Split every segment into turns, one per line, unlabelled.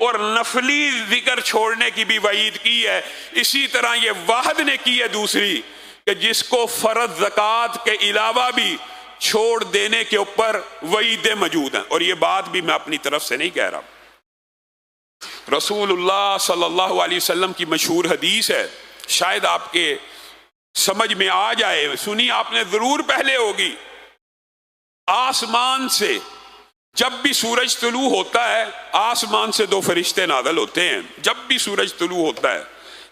اور نفلی ذکر چھوڑنے کی بھی وعید کی ہے۔ اسی طرح یہ وعد نے کی ہے دوسری کہ جس کو فرض زکوٰۃ کے علاوہ بھی چھوڑ دینے کے اوپر وعیدیں موجود ہیں۔ اور یہ بات بھی میں اپنی طرف سے نہیں کہہ رہا، رسول اللہ صلی اللہ علیہ وسلم کی مشہور حدیث ہے، شاید آپ کے سمجھ میں آ جائے، سنی آپ نے ضرور پہلے ہوگی۔ آسمان سے جب بھی سورج طلوع ہوتا ہے، آسمان سے 2 فرشتے نازل ہوتے ہیں۔ جب بھی سورج طلوع ہوتا ہے،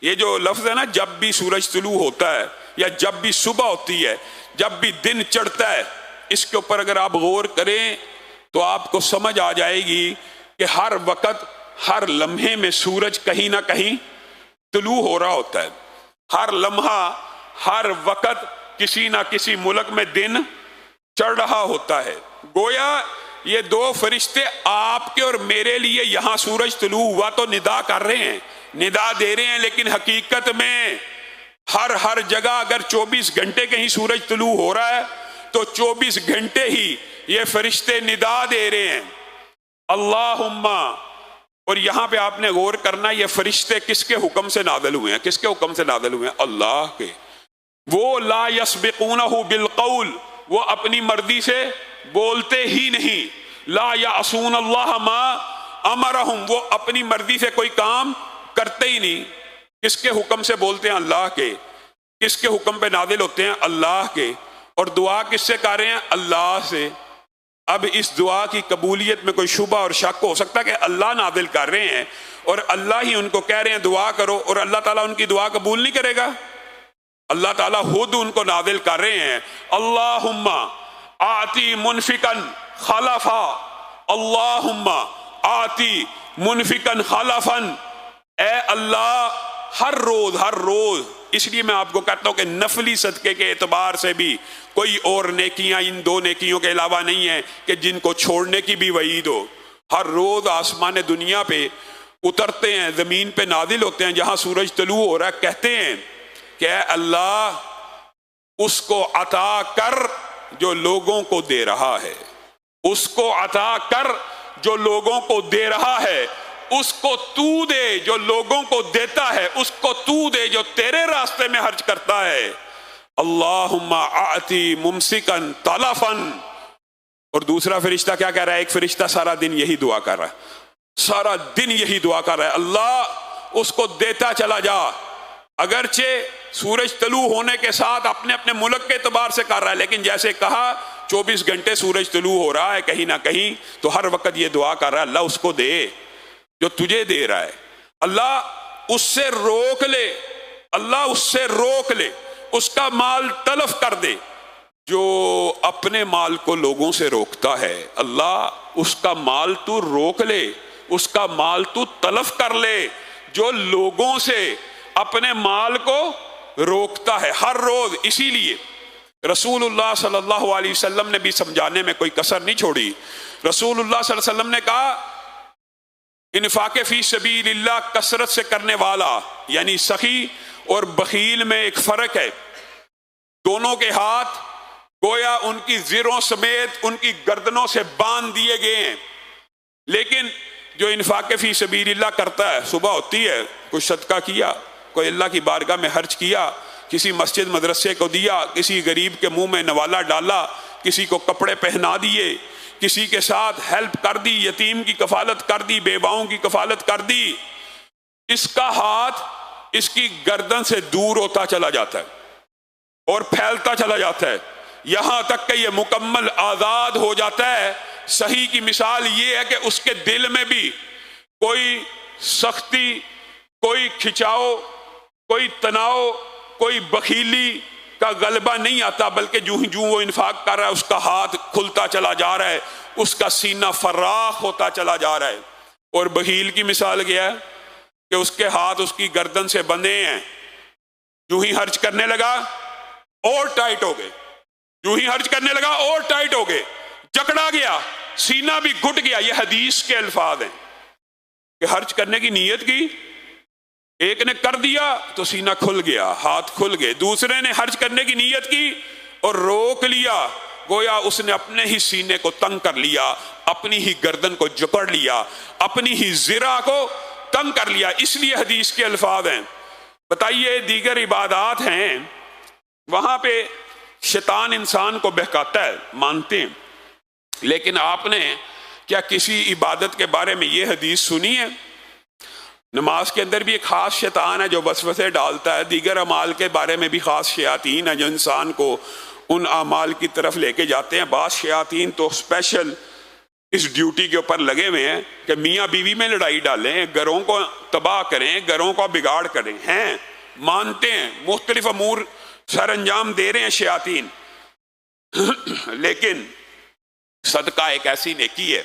یہ جو لفظ ہے نا، جب بھی سورج طلوع ہوتا ہے یا جب بھی صبح ہوتی ہے، جب بھی دن چڑھتا ہے، اس کے اوپر اگر آپ غور کریں تو آپ کو سمجھ آ جائے گی کہ ہر وقت، ہر لمحے میں سورج کہیں نہ کہیں طلوع ہو رہا ہوتا ہے۔ ہر لمحہ، ہر وقت کسی نہ کسی ملک میں دن چڑھ رہا ہوتا ہے۔ گویا یہ 2 فرشتے آپ کے اور میرے لیے یہاں سورج طلوع ہوا تو ندا کر رہے ہیں، ندا دے رہے ہیں، لیکن حقیقت میں ہر جگہ اگر 24 گھنٹے کہیں سورج طلوع ہو رہا ہے تو 24 گھنٹے ہی یہ فرشتے ندا دے رہے ہیں، اللہم۔ اور یہاں پہ آپ نے غور کرنا، یہ فرشتے کس کے حکم سے نازل ہوئے ہیں؟ کس کے حکم سے نازل ہوئے ہیں؟ اللہ کے۔ وہ لا یسبقونہ بالقول، وہ اپنی مرضی سے بولتے ہی نہیں۔ لا یعصون اللہ ما امرہم، وہ اپنی مرضی سے کوئی کام کرتے ہی نہیں۔ کس کے حکم سے بولتے ہیں؟ اللہ کے۔ کس کے حکم پہ نازل ہوتے ہیں؟ اللہ کے۔ اور دعا کس سے کر رہے ہیں؟ اللہ سے۔ اب اس دعا کی قبولیت میں کوئی شبہ اور شک ہو سکتا ہے کہ اللہ نازل کر رہے ہیں اور اللہ ہی ان کو کہہ رہے ہیں دعا کرو، اور اللہ تعالیٰ ان کی دعا قبول نہیں کرے گا؟ اللہ تعالیٰ خود ان کو نازل کر رہے ہیں، اللہم آتی منفقن خلفا، اللہم آتی منفقن خلفن، اے اللہ ہر روز، اس لیے میں آپ کو کہتا ہوں کہ نفلی صدقے کے اعتبار سے بھی کوئی اور نیکیاں ان 2 نیکیوں کے علاوہ نہیں ہیں کہ جن کو چھوڑنے کی بھی وعید ہو۔ ہر روز آسمان دنیا پہ اترتے ہیں، زمین پہ نازل ہوتے ہیں، جہاں سورج طلوع ہو رہا ہے، کہتے ہیں کہ اے اللہ اس کو عطا کر جو لوگوں کو دے رہا ہے، اس کو عطا کر جو لوگوں کو دے رہا ہے، اس کو تو دے جو لوگوں کو دیتا ہے، اس کو تو دے جو تیرے راستے میں خرچ کرتا ہے۔ اللہم آتی ممسکن تلفن۔ اور دوسرا فرشتہ کیا کہہ رہا ہے؟ ایک فرشتہ سارا دن یہی دعا کر رہا ہے، سارا دن یہی دعا کر رہا ہے، اللہ اس کو دیتا چلا جا۔ اگرچہ سورج طلوع ہونے کے ساتھ اپنے ملک کے اعتبار سے کر رہا ہے، لیکن جیسے کہا 24 گھنٹے سورج طلوع ہو رہا ہے کہیں نہ کہیں، تو ہر وقت یہ دعا کر رہا ہے اللہ اس کو دے جو تجھے دے رہا ہے، اللہ اس سے روک لے، اللہ اس سے روک لے، اس کا مال تلف کر دے۔ جو اپنے مال کو لوگوں سے روکتا ہے، اللہ اس کا مال تو روک لے، اس کا مال تو تلف کر لے۔ جو لوگوں سے اپنے مال کو روکتا ہے ہر روز، اسی لیے رسول اللہ صلی اللہ علیہ وسلم نے بھی سمجھانے میں کوئی کسر نہیں چھوڑی۔ رسول اللہ صلی اللہ علیہ وسلم نے کہا انفاق فی سبیل اللہ کثرت سے کرنے والا یعنی سخی اور بخیل میں ایک فرق ہے۔ دونوں کے ہاتھ گویا ان کی زروں سمیت ان کی گردنوں سے باندھ دیے گئے ہیں، لیکن جو انفاق فی سبیل اللہ کرتا ہے، صبح ہوتی ہے کوئی صدقہ کیا، کوئی اللہ کی بارگاہ میں خرچ کیا، کسی مسجد مدرسے کو دیا، کسی غریب کے منہ میں نوالا ڈالا، کسی کو کپڑے پہنا دیے، کسی کے ساتھ ہیلپ کر دی، یتیم کی کفالت کر دی، بیواؤں کی کفالت کر دی، اس کا ہاتھ اس کی گردن سے دور ہوتا چلا جاتا ہے اور پھیلتا چلا جاتا ہے، یہاں تک کہ یہ مکمل آزاد ہو جاتا ہے۔ صحیح کی مثال یہ ہے کہ اس کے دل میں بھی کوئی سختی، کوئی کھچاؤ، کوئی تناؤ، کوئی بخیلی کا غلبہ نہیں آتا، بلکہ جو وہ انفاق کر رہا ہے اس کا ہاتھ کھلتا چلا جا رہا ہے، اس کا سینہ فراخ ہوتا چلا جا رہا ہے۔ اور بخیل کی مثال کیا ہے کہ اس کے ہاتھ اس کی گردن سے بندھے ہیں، جو ہی خرچ کرنے لگا اور ٹائٹ ہو گئے، جو ہی خرچ کرنے لگا اور ٹائٹ ہو گئے، جکڑا گیا، سینہ بھی گھٹ گیا۔ یہ حدیث کے الفاظ ہیں کہ خرچ کرنے کی نیت کی، ایک نے کر دیا تو سینہ کھل گیا، ہاتھ کھل گئے، دوسرے نے خرچ کرنے کی نیت کی اور روک لیا، گویا اس نے اپنے ہی سینے کو تنگ کر لیا، اپنی ہی گردن کو جکڑ لیا، اپنی ہی ذرا کو تنگ کر لیا۔ اس لیے حدیث کے الفاظ ہیں۔ بتائیے دیگر عبادات ہیں وہاں پہ شیطان انسان کو بہکاتا ہے، مانتے ہیں، لیکن آپ نے کیا کسی عبادت کے بارے میں یہ حدیث سنی ہے؟ نماز کے اندر بھی ایک خاص شیطان ہے جو وسوسے ڈالتا ہے، دیگر اعمال کے بارے میں بھی خاص شیاطین ہیں جو انسان کو ان اعمال کی طرف لے کے جاتے ہیں۔ بعض شیاطین تو اسپیشل اس ڈیوٹی کے اوپر لگے ہوئے ہیں کہ میاں بیوی میں لڑائی ڈالیں، گھروں کو تباہ کریں، گھروں کو بگاڑ کریں، ہیں مانتے ہیں، مختلف امور سر انجام دے رہے ہیں شیاطین۔ لیکن صدقہ ایک ایسی نیکی ہے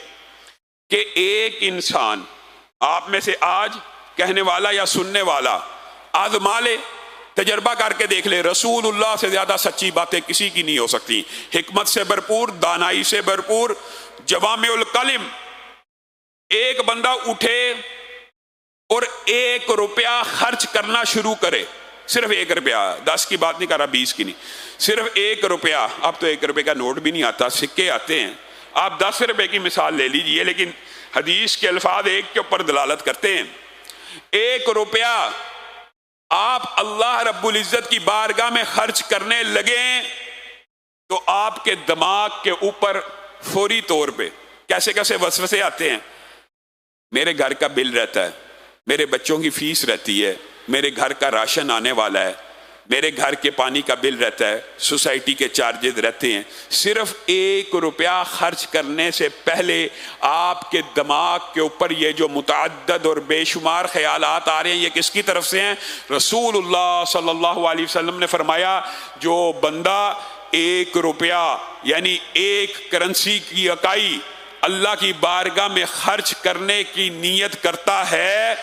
کہ ایک انسان آپ میں سے آج کہنے والا یا سننے والا آزما لے، تجربہ کر کے دیکھ لے، رسول اللہ سے زیادہ سچی باتیں کسی کی نہیں ہو سکتی، حکمت سے بھرپور، دانائی سے بھرپور، جوامع الکلم۔ ایک بندہ اٹھے اور 1 روپیہ خرچ کرنا شروع کرے، صرف 1 روپیہ، 10 کی بات نہیں کر رہا، 20 کی نہیں، صرف 1 روپیہ۔ اب تو 1 روپے کا نوٹ بھی نہیں آتا، سکے آتے ہیں، آپ 10 روپے کی مثال لے لیجئے، لیکن حدیث کے الفاظ ایک کے اوپر دلالت کرتے ہیں۔ 1 روپیہ آپ اللہ رب العزت کی بارگاہ میں خرچ کرنے لگیں تو آپ کے دماغ کے اوپر فوری طور پہ کیسے کیسے وسوسے آتے ہیں۔ میرے گھر کا بل رہتا ہے، میرے بچوں کی فیس رہتی ہے، میرے گھر کا راشن آنے والا ہے، میرے گھر کے پانی کا بل رہتا ہے، سوسائٹی کے چارجز رہتے ہیں۔ صرف 1 روپیہ خرچ کرنے سے پہلے آپ کے دماغ کے اوپر یہ جو متعدد اور بے شمار خیالات آ رہے ہیں، یہ کس کی طرف سے ہیں؟ رسول اللہ صلی اللہ علیہ وسلم نے فرمایا جو بندہ 1 روپیہ یعنی 1 کرنسی کی اکائی اللہ کی بارگاہ میں خرچ کرنے کی نیت کرتا ہے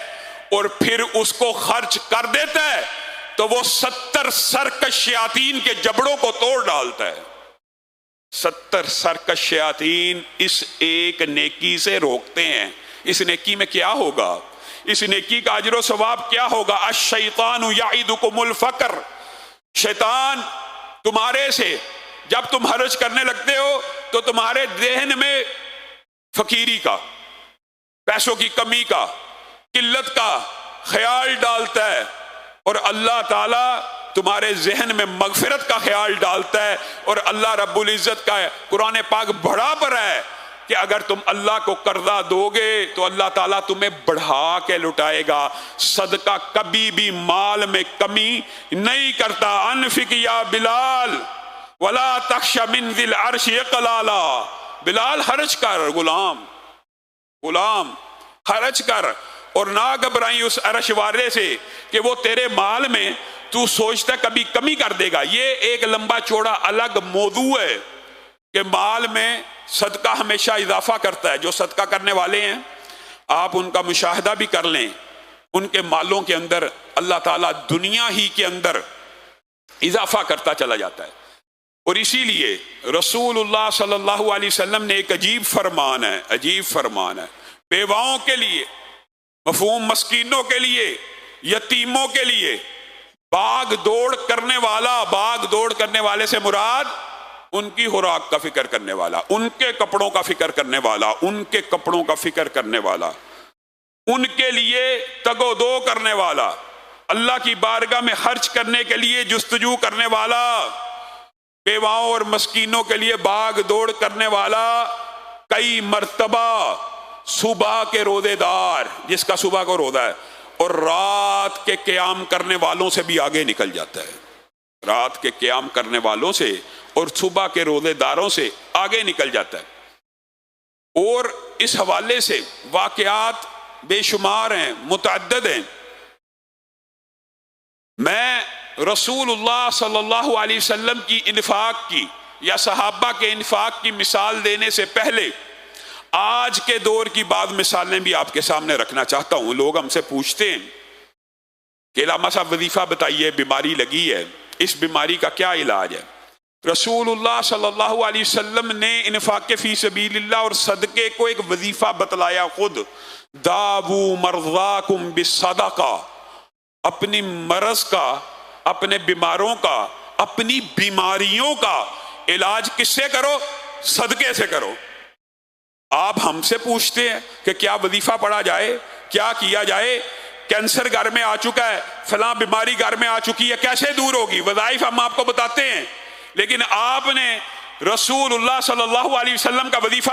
اور پھر اس کو خرچ کر دیتا ہے تو وہ 70 سرکش شیاطین کے جبڑوں کو توڑ ڈالتا ہے۔ 70 سرکش شیاطین اس ایک نیکی سے روکتے ہیں۔ اس نیکی میں کیا ہوگا؟ اس نیکی کا اجر و ثواب کیا ہوگا؟ الشیطان یعدکم الفقر، شیطان تمہارے سے جب تم خرچ کرنے لگتے ہو تو تمہارے ذہن میں فقیری کا، پیسوں کی کمی کا، قلت کا خیال ڈالتا ہے، اور اللہ تعالیٰ تمہارے ذہن میں مغفرت کا خیال ڈالتا ہے۔ اور اللہ رب العزت کا قرآن پاک بڑھا پر ہے کہ اگر تم اللہ کو قرضہ دو گے تو اللہ تعالیٰ تمہیں بڑھا کے لٹائے گا۔ صدقہ کبھی بھی مال میں کمی نہیں کرتا۔ انفق یا بلال ولا تخش من ذی العرش اقلالا، بلال خرچ کر، غلام خرچ کر، اور نہ گھبرائیں اس عرش والے سے کہ وہ تیرے مال میں تو سوچتا کبھی کمی کر دے گا۔ یہ ایک لمبا چوڑا الگ موضوع ہے کہ مال میں صدقہ ہمیشہ اضافہ کرتا ہے۔ جو صدقہ کرنے والے ہیں آپ ان کا مشاہدہ بھی کر لیں، ان کے مالوں کے اندر اللہ تعالیٰ دنیا ہی کے اندر اضافہ کرتا چلا جاتا ہے۔ اور اسی لیے رسول اللہ صلی اللہ علیہ وسلم نے ایک عجیب فرمان ہے بیواؤں کے لیے، مفہوم مسکینوں کے لیے، یتیموں کے لیے، باغ دوڑ کرنے والے سے مراد ان کی خوراک کا فکر کرنے والا، ان کے کپڑوں کا فکر کرنے والا، ان کے کپڑوں کا فکر کرنے والا، ان کے لیے تگ و دو کرنے والا، اللہ کی بارگاہ میں خرچ کرنے کے لیے جستجو کرنے والا، بیواؤں اور مسکینوں کے لیے باغ دوڑ کرنے والا، کئی مرتبہ صبح کے روزے دار، جس کا صبح کو روزہ ہے، اور رات کے قیام کرنے والوں سے بھی آگے نکل جاتا ہے، رات کے قیام کرنے والوں سے اور صبح کے روزے داروں سے آگے نکل جاتا ہے۔ اور اس حوالے سے واقعات بے شمار ہیں، متعدد ہیں۔ میں رسول اللہ صلی اللہ علیہ وسلم کی انفاق کی یا صحابہ کے انفاق کی مثال دینے سے پہلے آج کے دور کی بعض مثالیں بھی آپ کے سامنے رکھنا چاہتا ہوں۔ لوگ ہم سے پوچھتے ہیں کہ علامہ صاحب وظیفہ بتائیے، بیماری لگی ہے، اس بیماری کا کیا علاج ہے؟ رسول اللہ صلی اللہ علیہ وسلم نے انفاق فی سبیل اللہ اور صدقے کو ایک وظیفہ بتلایا خود۔ داوو مرضاکم بالصدقہ، اپنی مرض کا، اپنے بیماروں کا، اپنی بیماریوں کا علاج کس سے کرو؟ صدقے سے کرو۔ آپ ہم سے پوچھتے ہیں کہ کیا وظیفہ پڑھا جائے، کیا کیا جائے، کینسر گھر میں آ چکا ہے، فلاں بیماری گھر میں آ چکی ہے، کیسے دور ہوگی؟ وظائف ہم آپ کو بتاتے ہیں، لیکن آپ نے رسول اللہ صلی اللہ علیہ وسلم کا وظیفہ